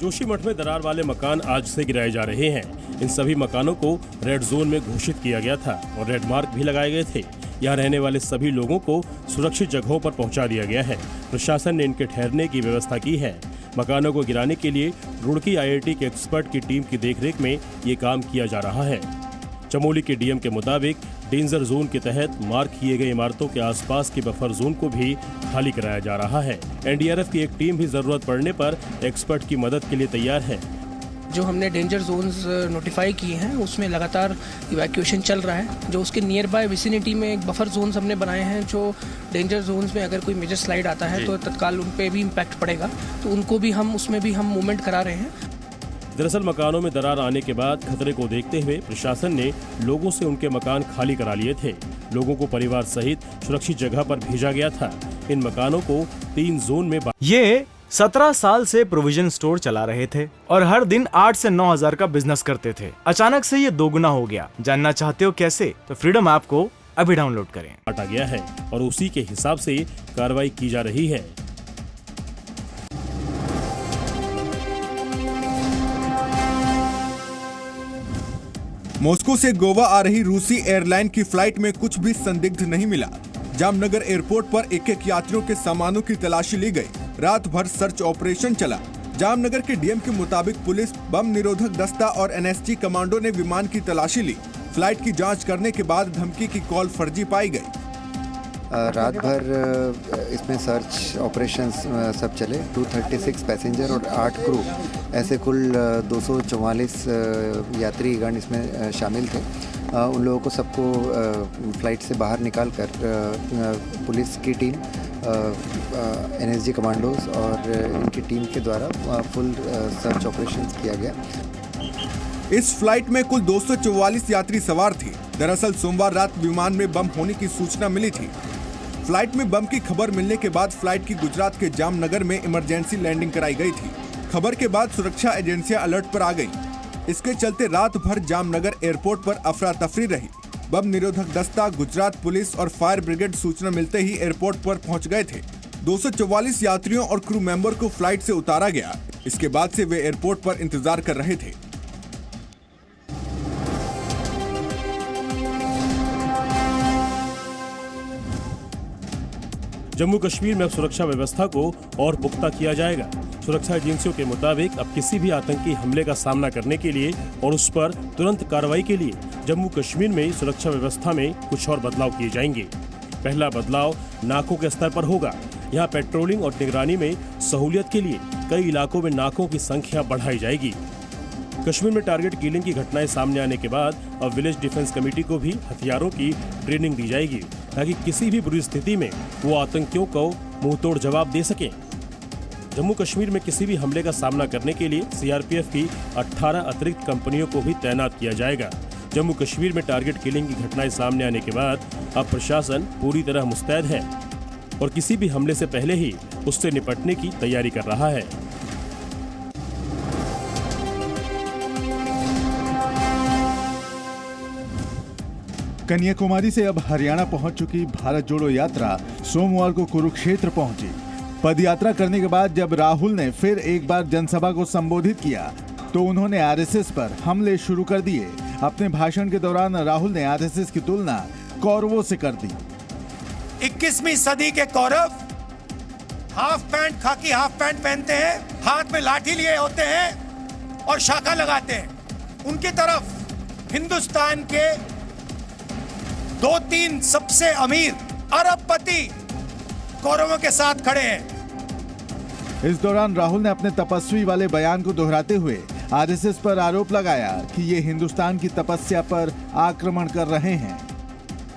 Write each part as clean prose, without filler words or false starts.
जोशीमठ में दरार वाले मकान आज से गिराए जा रहे हैं। इन सभी मकानों को रेड जोन में घोषित किया गया था और रेड मार्क भी लगाए गए थे। यहाँ रहने वाले सभी लोगों को सुरक्षित जगहों पर पहुंचा दिया गया है। प्रशासन ने इनके ठहरने की व्यवस्था की है। मकानों को गिराने के लिए रुड़की IIT के एक्सपर्ट की टीम की देखरेख में ये काम किया जा रहा है। चमोली के DM के मुताबिक डेंजर जोन के तहत मार्क किए गए इमारतों के आसपास के बफर जोन को भी खाली कराया जा रहा है। NDRF की एक टीम भी जरूरत पड़ने पर एक्सपर्ट की मदद के लिए तैयार है। जो हमने डेंजर जोन्स नोटिफाई किए हैं उसमें लगातार इवैक्यूएशन चल रहा है। जो उसके नियर बाय विसिनिटी में एक बफर जोन्स हमने बनाए हैं, जो डेंजर जोन्स में अगर कोई मेजर स्लाइड आता है तो तत्काल उन पे भी इम्पैक्ट पड़ेगा, तो उनको भी उसमें भी हम मूवमेंट करा रहे हैं। दरअसल मकानों में दरार आने के बाद खतरे को देखते हुए प्रशासन ने लोगों से उनके मकान खाली करा लिए थे। लोगों को परिवार सहित सुरक्षित जगह पर भेजा गया था। इन मकानों को 3 जोन में ये 17 साल से प्रोविजन स्टोर चला रहे थे और हर दिन 8 से 9 हजार का बिजनेस करते थे। अचानक से ये दोगुना हो गया। जानना चाहते हो कैसे? तो फ्रीडम ऐप को अभी डाउनलोड करें। काटा गया है और उसी के हिसाब से कार्रवाई की जा रही है। मॉस्को से गोवा आ रही रूसी एयरलाइन की फ्लाइट में कुछ भी संदिग्ध नहीं मिला। जामनगर एयरपोर्ट पर एक-एक यात्रियों के सामानों की तलाशी ली गई। रात भर सर्च ऑपरेशन चला। जामनगर के DM के मुताबिक पुलिस, बम निरोधक दस्ता और NSG कमांडो ने विमान की तलाशी ली। फ्लाइट की जांच करने के बाद धमकी की कॉल फर्जी पाई गई। रात भर इसमें सर्च ऑपरेशंस सब चले। 236 पैसेंजर और 8 क्रू, ऐसे कुल 244 यात्रीगण इसमें शामिल थे। उन लोगों को सबको फ्लाइट से बाहर निकालकर पुलिस की टीम, NSG कमांडोज और इनकी टीम के द्वारा फुल सर्च ऑपरेशंस किया गया। इस फ्लाइट में कुल 244 यात्री सवार थे। दरअसल सोमवार रात विमान में बम होने की सूचना मिली थी। फ्लाइट में बम की खबर मिलने के बाद फ्लाइट की गुजरात के जामनगर में इमरजेंसी लैंडिंग कराई गई थी। खबर के बाद सुरक्षा एजेंसियां अलर्ट पर आ गई। इसके चलते रात भर जामनगर एयरपोर्ट पर अफरा तफरी रही। बम निरोधक दस्ता, गुजरात पुलिस और फायर ब्रिगेड सूचना मिलते ही एयरपोर्ट पर पहुंच गए थे। 244 यात्रियों और क्रू मेंबर को फ्लाइट से उतारा गया। इसके बाद से वे एयरपोर्ट पर इंतजार कर रहे थे। जम्मू कश्मीर में अब सुरक्षा व्यवस्था को और पुख्ता किया जाएगा। सुरक्षा एजेंसियों के मुताबिक अब किसी भी आतंकी हमले का सामना करने के लिए और उस पर तुरंत कार्रवाई के लिए जम्मू कश्मीर में सुरक्षा व्यवस्था में कुछ और बदलाव किए जाएंगे। पहला बदलाव नाकों के स्तर पर होगा। यहाँ पेट्रोलिंग और निगरानी में सहूलियत के लिए कई इलाकों में नाकों की संख्या बढ़ाई जाएगी। कश्मीर में टारगेट किलिंग की घटनाएं सामने आने के बाद अब विलेज डिफेंस कमेटी को भी हथियारों की ट्रेनिंग दी जाएगी ताकि किसी भी बुरी स्थिति में वो आतंकियों को मुंहतोड़ जवाब दे सकें। जम्मू कश्मीर में किसी भी हमले का सामना करने के लिए CRPF की 18 अतिरिक्त कंपनियों को भी तैनात किया जाएगा। जम्मू कश्मीर में टारगेट किलिंग की घटनाएं सामने आने के बाद अब प्रशासन पूरी तरह मुस्तैद है और किसी भी हमले से पहले ही उससे निपटने की तैयारी कर रहा है। कन्याकुमारी से अब हरियाणा पहुंच चुकी भारत जोड़ो यात्रा सोमवार को कुरुक्षेत्र पहुंची। पदयात्रा करने के बाद जब राहुल ने फिर एक बार जनसभा को संबोधित किया तो उन्होंने RSS पर हमले शुरू कर दिए। अपने भाषण के दौरान राहुल ने RSS की तुलना कौरवों से कर दी। 21वीं सदी के कौरव हाफ पैंट, खाकी हाफ पैंट पहनते हैं, हाथ में लाठी लिए होते हैं और शाखा लगाते हैं। उनकी तरफ हिंदुस्तान के 2-3 सबसे अमीर अरबपति कौरवों के साथ खड़े हैं। इस दौरान राहुल ने अपने तपस्वी वाले बयान को दोहराते हुए RSS पर आरोप लगाया कि ये हिंदुस्तान की तपस्या पर आक्रमण कर रहे हैं।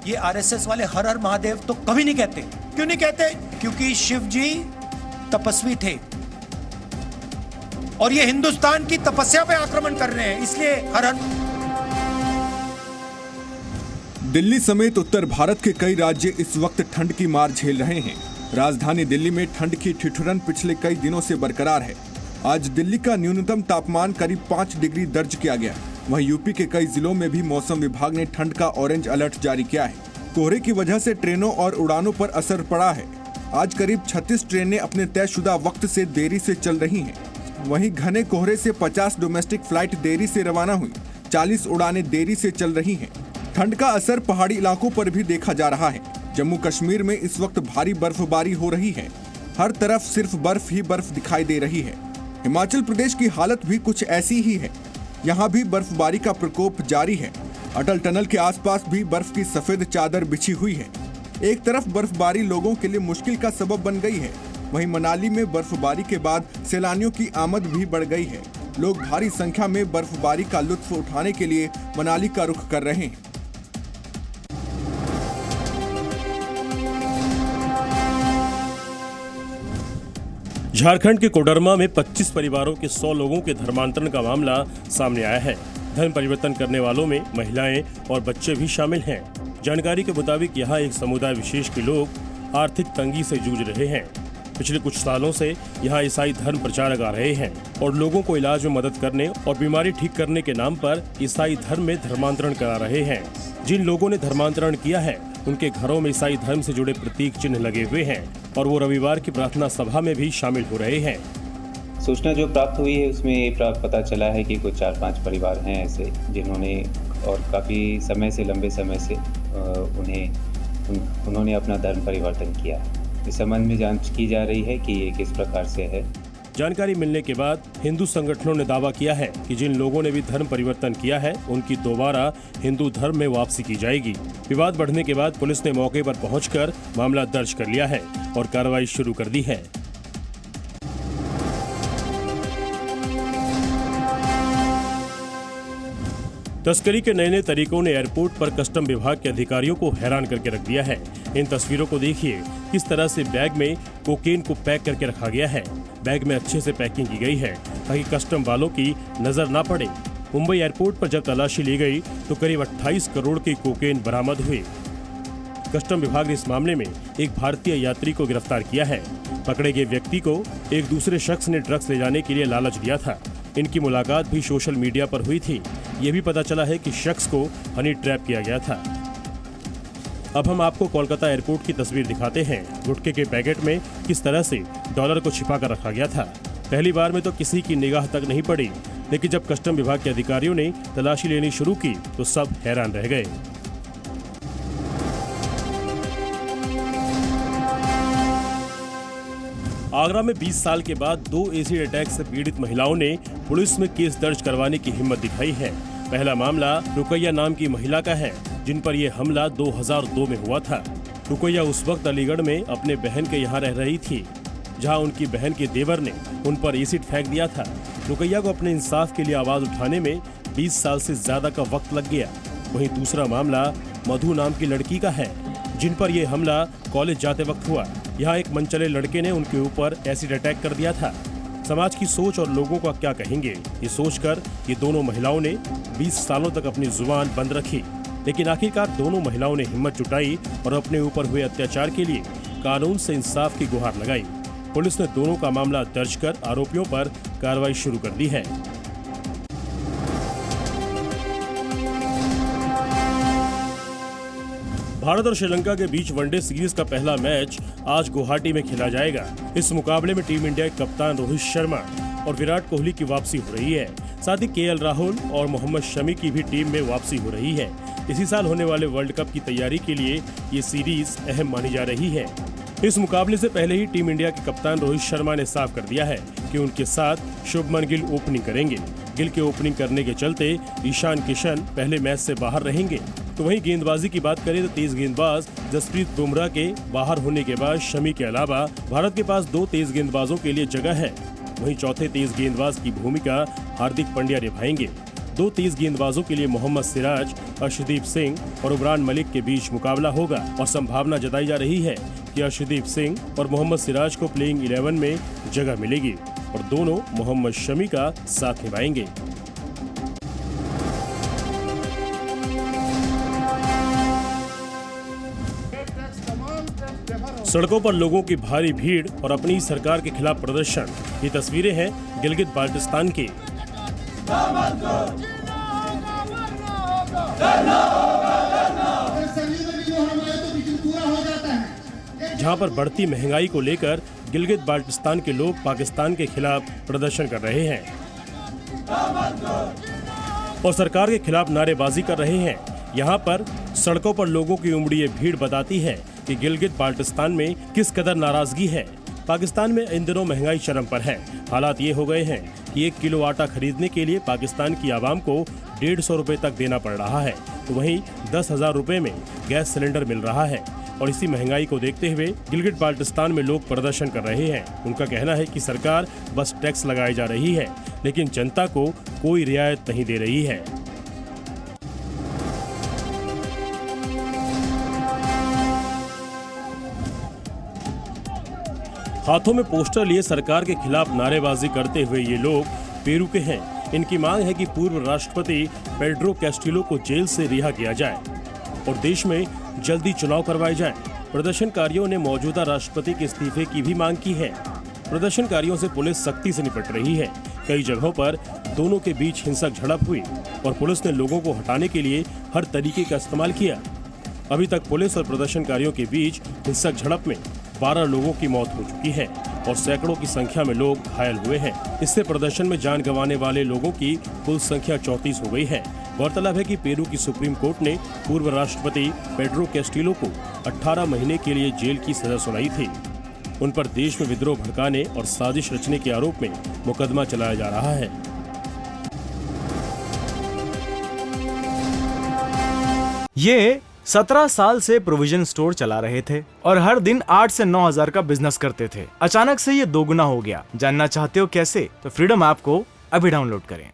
ये RSS वाले हर हर महादेव तो कभी नहीं कहते। क्यों नहीं कहते? क्योंकि शिव जी तपस्वी थे और ये हिंदुस्तान की तपस्या पे आक्रमण कर रहे हैं, इसलिए हर हर। दिल्ली समेत उत्तर भारत के कई राज्य इस वक्त ठंड की मार झेल रहे हैं। राजधानी दिल्ली में ठंड की ठिठुरन पिछले कई दिनों से बरकरार है। आज दिल्ली का न्यूनतम तापमान करीब 5 डिग्री दर्ज किया गया। वहीं यूपी के कई जिलों में भी मौसम विभाग ने ठंड का ऑरेंज अलर्ट जारी किया है। कोहरे की वजह से ट्रेनों और उड़ानों पर असर पड़ा है। आज करीब 36 ट्रेनें अपने तयशुदा वक्त से देरी से चल रही हैं। वहीं घने कोहरे से 50 डोमेस्टिक फ्लाइट देरी से रवाना हुई, 40 उड़ानें देरी से चल रही हैं। ठंड का असर पहाड़ी इलाकों पर भी देखा जा रहा है। जम्मू कश्मीर में इस वक्त भारी बर्फबारी हो रही है। हर तरफ सिर्फ बर्फ ही बर्फ दिखाई दे रही है। हिमाचल प्रदेश की हालत भी कुछ ऐसी ही है। यहाँ भी बर्फबारी का प्रकोप जारी है। अटल टनल के आसपास भी बर्फ की सफेद चादर बिछी हुई है। एक तरफ बर्फबारी लोगों के लिए मुश्किल का सबब बन गई है, वहीं मनाली में बर्फबारी के बाद सैलानियों की आमद भी बढ़ गई है। लोग भारी संख्या में बर्फबारी का लुत्फ उठाने के लिए मनाली का रुख कर रहे हैं। झारखंड के कोडरमा में 25 परिवारों के 100 लोगों के धर्मांतरण का मामला सामने आया है। धर्म परिवर्तन करने वालों में महिलाएं और बच्चे भी शामिल हैं। जानकारी के मुताबिक यहाँ एक समुदाय विशेष के लोग आर्थिक तंगी से जूझ रहे हैं। पिछले कुछ सालों से यहाँ ईसाई धर्म प्रचारक आ रहे हैं और लोगों को इलाज में मदद करने और बीमारी ठीक करने के नाम पर ईसाई धर्म में धर्मांतरण करा रहे हैं। जिन लोगों ने धर्मांतरण किया है उनके घरों में ईसाई धर्म से जुड़े प्रतीक चिन्ह लगे हुए हैं और वो रविवार की प्रार्थना सभा में भी शामिल हो रहे हैं। सूचना जो प्राप्त हुई है उसमें ये पता चला है कि कुछ 4-5 परिवार हैं ऐसे जिन्होंने और काफ़ी समय से लंबे समय से उन्होंने अपना धर्म परिवर्तन किया है। इस संबंध में जांच की जा रही है कि ये किस प्रकार से है। जानकारी मिलने के बाद हिंदू संगठनों ने दावा किया है कि जिन लोगों ने भी धर्म परिवर्तन किया है उनकी दोबारा हिंदू धर्म में वापसी की जाएगी। विवाद बढ़ने के बाद पुलिस ने मौके पर पहुंचकर मामला दर्ज कर लिया है और कार्रवाई शुरू कर दी है। तस्करी के नए नए तरीकों ने एयरपोर्ट पर कस्टम विभाग के अधिकारियों को हैरान करके रख दिया है। इन तस्वीरों को देखिए, किस तरह से बैग में कोकेन को पैक करके रखा गया है। बैग में अच्छे से पैकिंग की गई है ताकि कस्टम वालों की नजर ना पड़े। मुंबई एयरपोर्ट पर जब तलाशी ली गई तो करीब 28 करोड़ की कोकेन बरामद हुई। कस्टम विभाग ने इस मामले में एक भारतीय यात्री को गिरफ्तार किया है। पकड़े गए व्यक्ति को एक दूसरे शख्स ने ड्रग्स ले जाने के लिए लालच दिया था। इनकी मुलाकात भी सोशल मीडिया पर हुई थी। ये भी पता चला है कि शख्स को हनी ट्रैप किया गया था। अब हम आपको कोलकाता एयरपोर्ट की तस्वीर दिखाते हैं। गुटखे के पैकेट में किस तरह से डॉलर को छिपा कर रखा गया था। पहली बार में तो किसी की निगाह तक नहीं पड़ी, लेकिन जब कस्टम विभाग के अधिकारियों ने तलाशी लेनी शुरू की तो सब हैरान रह गए। आगरा में 20 साल के बाद 2 एसिड अटैक से पीड़ित महिलाओं ने पुलिस में केस दर्ज करवाने की हिम्मत दिखाई है। पहला मामला रुकैया नाम की महिला का है, जिन पर यह हमला 2002 में हुआ था। रुकैया उस वक्त अलीगढ़ में अपने बहन के यहाँ रह रही थी, जहाँ उनकी बहन के देवर ने उन पर एसिड फेंक दिया था। रुकैया को अपने इंसाफ के लिए आवाज उठाने में 20 साल से ज्यादा का वक्त लग गया। वहीं दूसरा मामला मधु नाम की लड़की का है, जिन पर यह हमला कॉलेज जाते वक्त हुआ। यहाँ एक मनचले लड़के ने उनके ऊपर एसिड अटैक कर दिया था। समाज की सोच और लोगों का क्या कहेंगे, ये सोचकर ये दोनों महिलाओं ने 20 सालों तक अपनी जुबान बंद रखी। लेकिन आखिरकार दोनों महिलाओं ने हिम्मत जुटाई और अपने ऊपर हुए अत्याचार के लिए कानून से इंसाफ की गुहार लगाई। पुलिस ने दोनों का मामला दर्ज कर आरोपियों पर कार्रवाई शुरू कर दी है। भारत और श्रीलंका के बीच वनडे सीरीज का पहला मैच आज गुवाहाटी में खेला जाएगा। इस मुकाबले में टीम इंडिया के कप्तान रोहित शर्मा और विराट कोहली की वापसी हो रही है। साथ ही केएल राहुल और मोहम्मद शमी की भी टीम में वापसी हो रही है। इसी साल होने वाले वर्ल्ड कप की तैयारी के लिए ये सीरीज अहम मानी जा रही है। इस मुकाबले से पहले ही टीम इंडिया के कप्तान रोहित शर्मा ने साफ कर दिया है कि उनके साथ शुभमन गिल ओपनिंग करेंगे। गिल के ओपनिंग करने के चलते ईशान किशन पहले मैच से बाहर रहेंगे। तो वहीं गेंदबाजी की बात करें तो तेज गेंदबाज जसप्रीत बुमराह के बाहर होने के बाद शमी के अलावा भारत के पास 2 तेज गेंदबाजों के लिए जगह है। वहीं चौथे तेज गेंदबाज की भूमिका हार्दिक पांड्या निभाएंगे। 2 तेज गेंदबाजों के लिए मोहम्मद सिराज, अर्शदीप सिंह और उमरान मलिक के बीच मुकाबला होगा और संभावना जताई जा रही है कि अर्शदीप सिंह और मोहम्मद सिराज को प्लेइंग 11 में जगह मिलेगी और दोनों मोहम्मद शमी का साथ निभाएंगे। सड़कों पर लोगों की भारी भीड़ और अपनी सरकार के खिलाफ प्रदर्शन। ये तस्वीरें हैं गिलगित बाल्टिस्तान की, जहां पर बढ़ती महंगाई को लेकर गिलगित बाल्टिस्तान के लोग पाकिस्तान के खिलाफ प्रदर्शन कर रहे हैं और सरकार के खिलाफ नारेबाजी कर रहे हैं। यहाँ पर सड़कों पर लोगों की उमड़ी भीड़ बताती है कि गिलगित बाल्टिस्तान में किस कदर नाराजगी है। पाकिस्तान में इन दिनों महंगाई चरम पर है। हालात ये हो गए हैं कि 1 किलो आटा खरीदने के लिए पाकिस्तान की आवाम को 150 रुपए तक देना पड़ रहा है, तो वहीं 10,000 रुपए में गैस सिलेंडर मिल रहा है। और इसी महंगाई को देखते हुए गिलगित बाल्टिस्तान में लोग प्रदर्शन कर रहे हैं। उनका कहना है कि सरकार बस टैक्स लगाई जा रही है, लेकिन जनता को कोई रियायत नहीं दे रही है। हाथों में पोस्टर लिए सरकार के खिलाफ नारेबाजी करते हुए ये लोग पेरू के हैं। इनकी मांग है कि पूर्व राष्ट्रपति पेड्रो कैस्टिलो को जेल से रिहा किया जाए और देश में जल्दी चुनाव करवाए जाएं। प्रदर्शनकारियों ने मौजूदा राष्ट्रपति के इस्तीफे की भी मांग की है। प्रदर्शनकारियों से पुलिस सख्ती से निपट रही है। कई जगहों पर दोनों के बीच हिंसक झड़प हुई और पुलिस ने लोगों को हटाने के लिए हर तरीके का इस्तेमाल किया। अभी तक पुलिस और प्रदर्शनकारियों के बीच हिंसक झड़प में 12 लोगों की मौत हो चुकी है और सैकड़ों की संख्या में लोग घायल हुए हैं। इससे प्रदर्शन में जान गंवाने वाले लोगों की कुल संख्या 34 हो गई है। गौरतलब है कि पेरू की सुप्रीम कोर्ट ने पूर्व राष्ट्रपति पेड्रो कैस्टिलो को 18 महीने के लिए जेल की सजा सुनाई थी। उन पर देश में विद्रोह भड़काने और साजिश रचने के आरोप में मुकदमा चलाया जा रहा है। ये 17 साल से प्रोविजन स्टोर चला रहे थे और हर दिन 8 से 9 हजार का बिजनेस करते थे। अचानक से ये दोगुना हो गया। जानना चाहते हो कैसे? तो फ्रीडम ऐप को अभी डाउनलोड करें।